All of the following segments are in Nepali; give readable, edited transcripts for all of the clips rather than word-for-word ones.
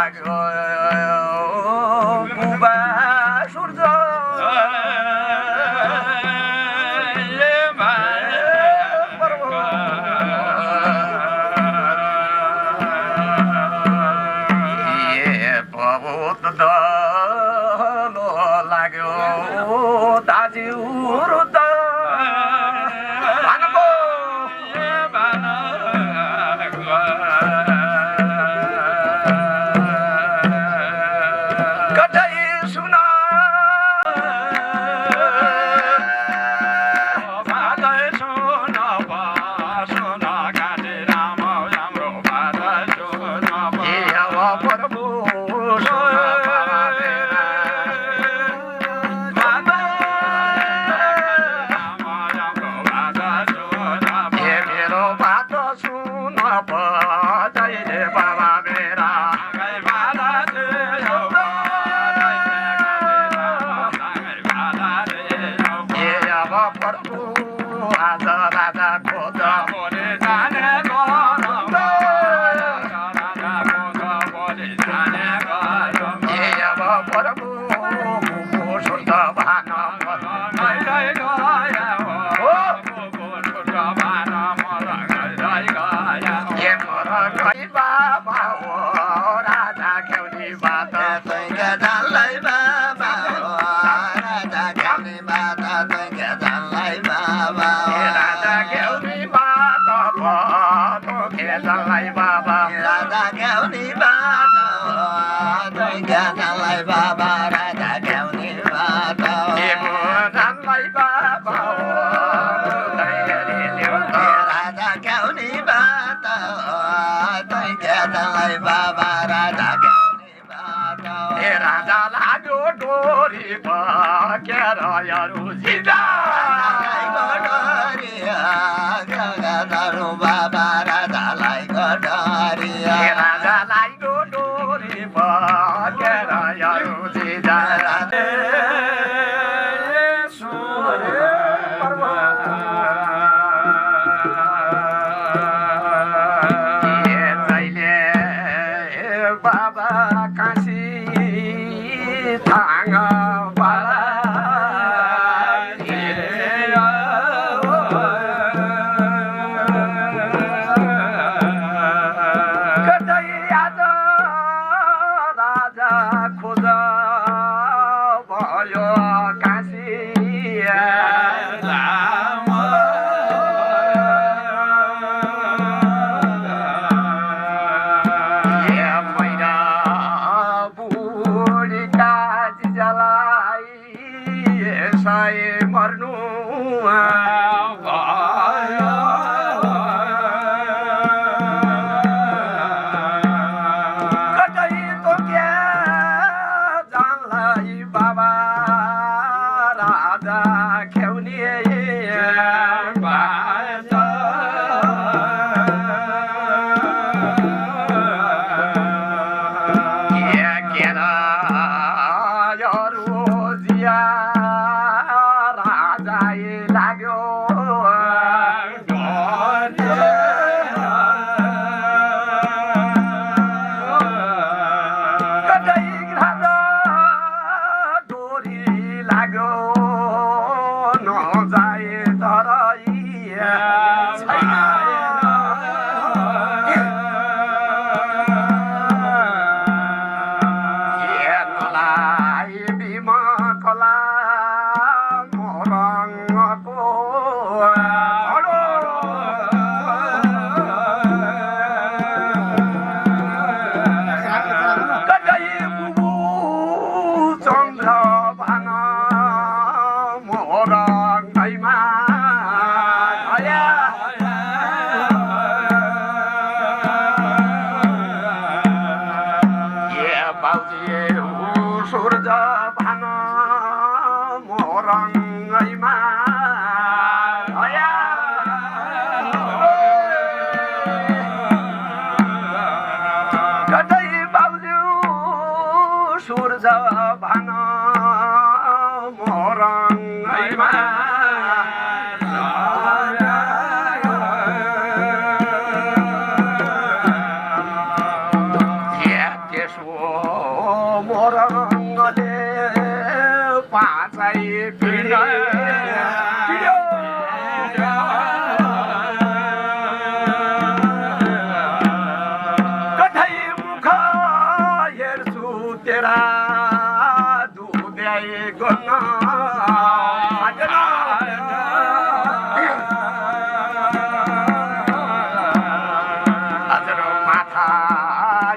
लाग्यो बुबा सूर्य बहुत दलो लाग्यो दाजु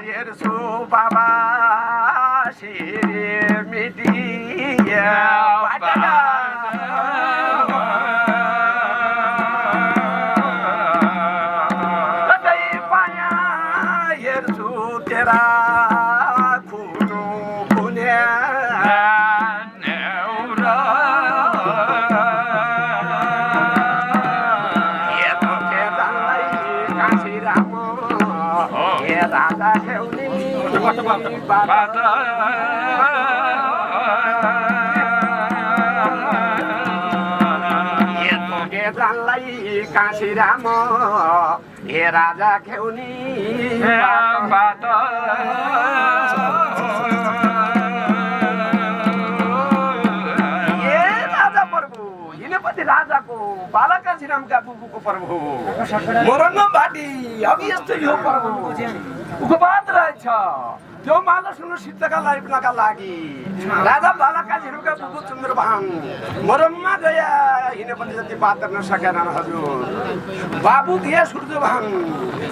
हेर्छु बाबा सिरे मिटिया कतै पाया हेर्छु तेरा खुनु खुन्या राजा खेउनी जानलाई काशी राम हे राजा खेउनी राजा प्रभु हिनेपति राजाको बालकाशी रामका बुबुको प्रभु मोरङ्गम भाटी अघि यस्तो यो प्रभु उपवाद रहेछ त्यो माला सुन्नु सिद्धका लाइफका लागि राजा बालकाजीहरूका बुबु चन्द्रभान मोरममा गया हिनेपति जति बात गर्न सकेनन् हजुर बाबु दिए सूर्यभान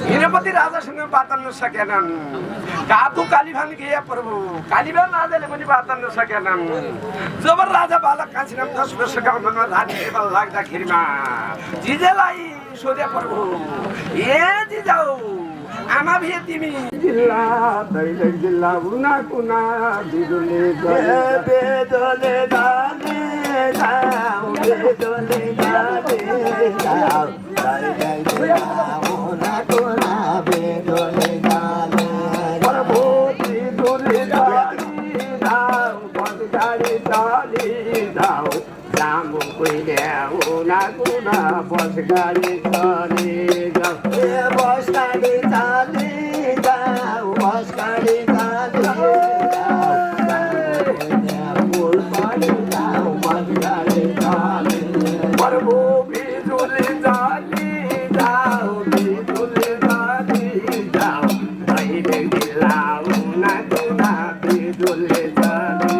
हिनेपति राजासँग बात गर्न सकेनन् कातु कालीभान गए प्रभु कालीभान राजाले पनि बात गर्न सकेनन् जब राजा बालकाजीले 10 वर्षका उमेरमा राज्य लाग्दाखेरिमा जिजेलाई सोधे प्रभु ए जिजाउ आमा भए तिमी जिल्ला दैदै जिल्ला उना कुना बिजुले बेदोले दाने जाऊ बेदोले दाने जाऊ दैदै जिल्ला उना कुना बेदोले दाने प्रभु बिजुले दाने जाऊ बसगाडी चली जाऊ जामु कोइले उना कुना बसगाडी चली जाऊ बसगाडी चली जाऊ बसगाडी चली जाऊ बसगाडी चली प्रभु बिजुली चली जाऊ बिजुली चली जाऊ दैदै जिल्ला उना कुना बिजुली चली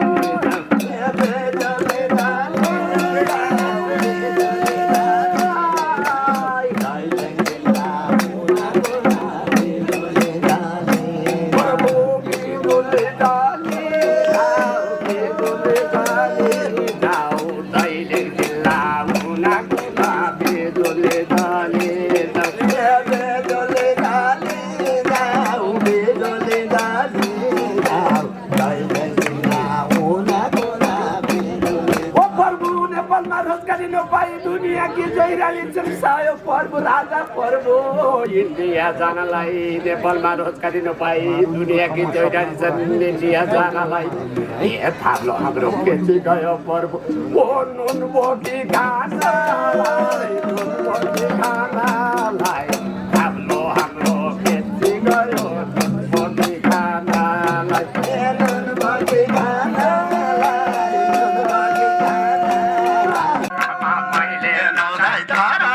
राजा प्रभु इन्डिया जानलाई नेपालमा रोजगारी नपाई दुनियाँकी जयरानी छन् इन्डिया जानलाई ए थाप्लो हाम्रो केटी गयो प्रभु ओ नुन बोकी खानालाई नुन बोकी खानालाई थाप्लो हाम्रो केटी गयो नुन बोकी खानालाई ए नुन बोकी खानालाई नुन बोकी खानालाई मैले नौलाई धारा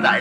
दाइ